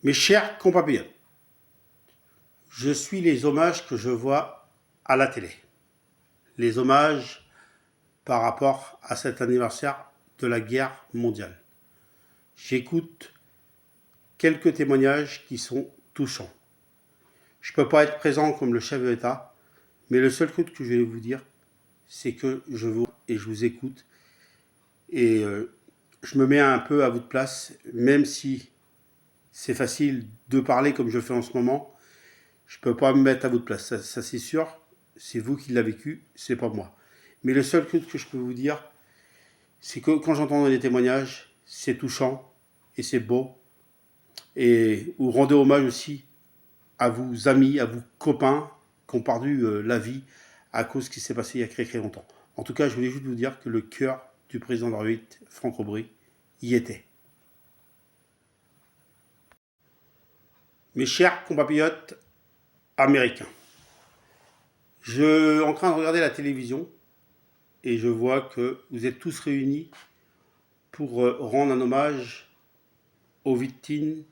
Mes chers compatriotes, je suis les hommages que je vois à la télé. Les hommages par rapport à cet anniversaire de la guerre mondiale. J'écoute quelques témoignages qui sont touchants. Je ne peux pas être présent comme le chef de l'État, mais le seul truc que je vais vous dire, c'est que je vous écoute et je me mets un peu à votre place, même si c'est facile de parler comme je fais en ce moment. Je ne peux pas me mettre à votre place, ça c'est sûr. C'est vous qui l'avez vécu, c'est pas moi. Mais le seul truc que je peux vous dire, c'est que quand j'entends les témoignages, c'est touchant et c'est beau. Et vous rendez hommage aussi à vos amis, à vos copains qui ont perdu la vie à cause de ce qui s'est passé il y a très longtemps. En tout cas, je voulais juste vous dire que le cœur du président de la République, Franck Aubry, y était. Mes chers compatriotes américains, je suis en train de regarder la télévision et je vois que vous êtes tous réunis pour rendre un hommage aux victimes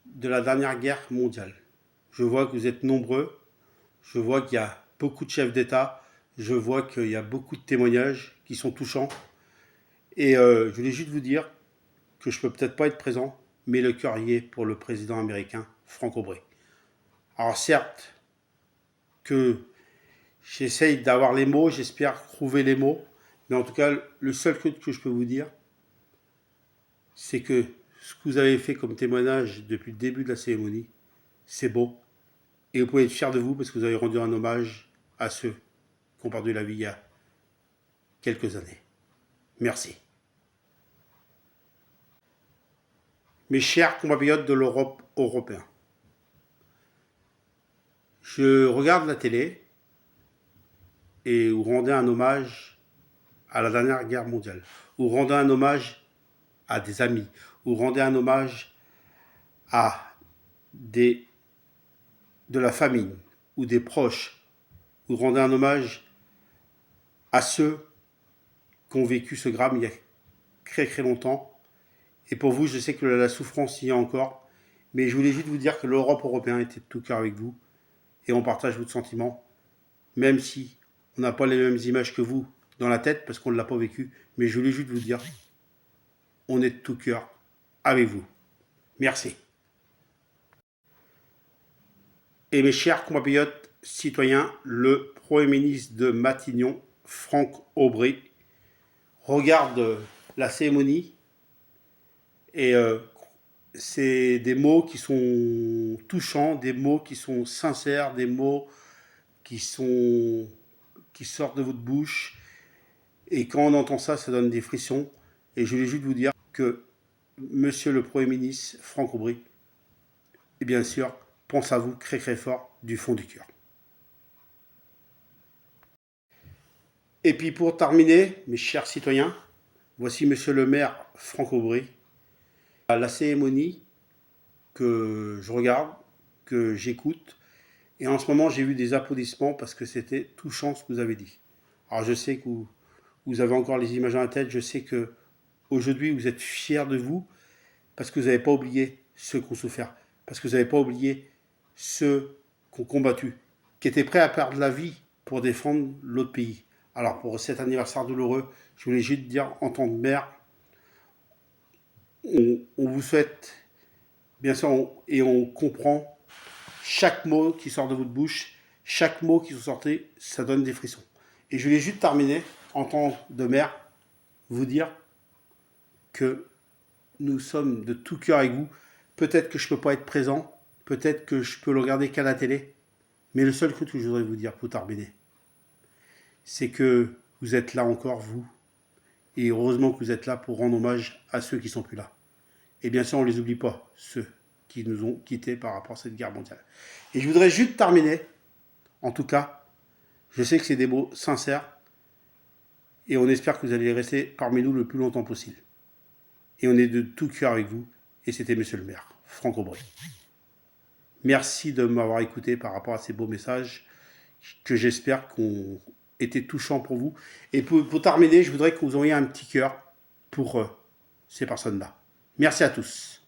de la dernière guerre mondiale. Je vois que vous êtes nombreux, je vois qu'il y a beaucoup de chefs d'État, je vois qu'il y a beaucoup de témoignages qui sont touchants. Et je voulais juste vous dire que je ne peux peut-être pas être présent, mais le cœur y est pour le président américain, Franck Aubry. Alors certes, que j'essaye d'avoir les mots, j'espère trouver les mots, mais en tout cas, le seul truc que je peux vous dire, c'est que ce que vous avez fait comme témoignage depuis le début de la cérémonie, c'est beau. Et vous pouvez être fiers de vous parce que vous avez rendu un hommage à ceux qui ont perdu la vie il y a quelques années. Merci. Mes chers compatriotes de l'Europe européenne, je regarde la télé et vous rendez un hommage à la dernière guerre mondiale. Vous rendez un hommage à des amis. Vous rendez un hommage à de la famille ou des proches. Vous rendez un hommage à ceux qui ont vécu ce drame il y a très longtemps. Et pour vous, je sais que la souffrance y est encore, mais je voulais juste vous dire que l'Europe européenne était de tout cœur avec vous et on partage votre sentiment, même si on n'a pas les mêmes images que vous dans la tête parce qu'on ne l'a pas vécu. Mais je voulais juste vous dire, on est de tout cœur avec vous. Merci. Et mes chers compatriotes citoyens, le Premier ministre de Matignon, Franck Aubry, regarde la cérémonie et c'est des mots qui sont touchants, des mots qui sont sincères, des mots qui sortent de votre bouche. Et quand on entend ça, ça donne des frissons. Et je voulais juste vous dire que Monsieur le Premier ministre, Franck Aubry, et bien sûr, pense à vous très fort du fond du cœur. Et puis pour terminer, mes chers citoyens, voici Monsieur le maire Franck Aubry. La cérémonie que je regarde, que j'écoute, et en ce moment j'ai eu des applaudissements parce que c'était touchant ce que vous avez dit. Alors je sais que vous avez encore les images dans la tête, je sais que aujourd'hui vous êtes fiers de vous parce que vous n'avez pas oublié ceux qui ont souffert, parce que vous n'avez pas oublié ceux qui ont combattu, qui étaient prêts à perdre la vie pour défendre l'autre pays. Alors pour cet anniversaire douloureux, je voulais juste dire en tant que maire, on vous souhaite, bien sûr, et on comprend chaque mot qui sort de votre bouche, chaque mot qui sortait, ça donne des frissons. Et je voulais juste terminer, en tant que maire, vous dire que nous sommes de tout cœur avec vous. Peut-être que je ne peux pas être présent, peut-être que je peux le regarder qu'à la télé, mais le seul truc que je voudrais vous dire pour terminer, c'est que vous êtes là encore, vous, et heureusement que vous êtes là pour rendre hommage à ceux qui ne sont plus là. Et bien sûr, on ne les oublie pas, ceux qui nous ont quittés par rapport à cette guerre mondiale. Et je voudrais juste terminer, en tout cas, je sais que c'est des mots sincères, et on espère que vous allez rester parmi nous le plus longtemps possible. Et on est de tout cœur avec vous, et c'était Monsieur le maire, Franck Aubry. Merci de m'avoir écouté par rapport à ces beaux messages, que j'espère qu'ont été touchants pour vous. Et pour terminer, je voudrais que vous envoyiez un petit cœur pour ces personnes-là. Merci à tous.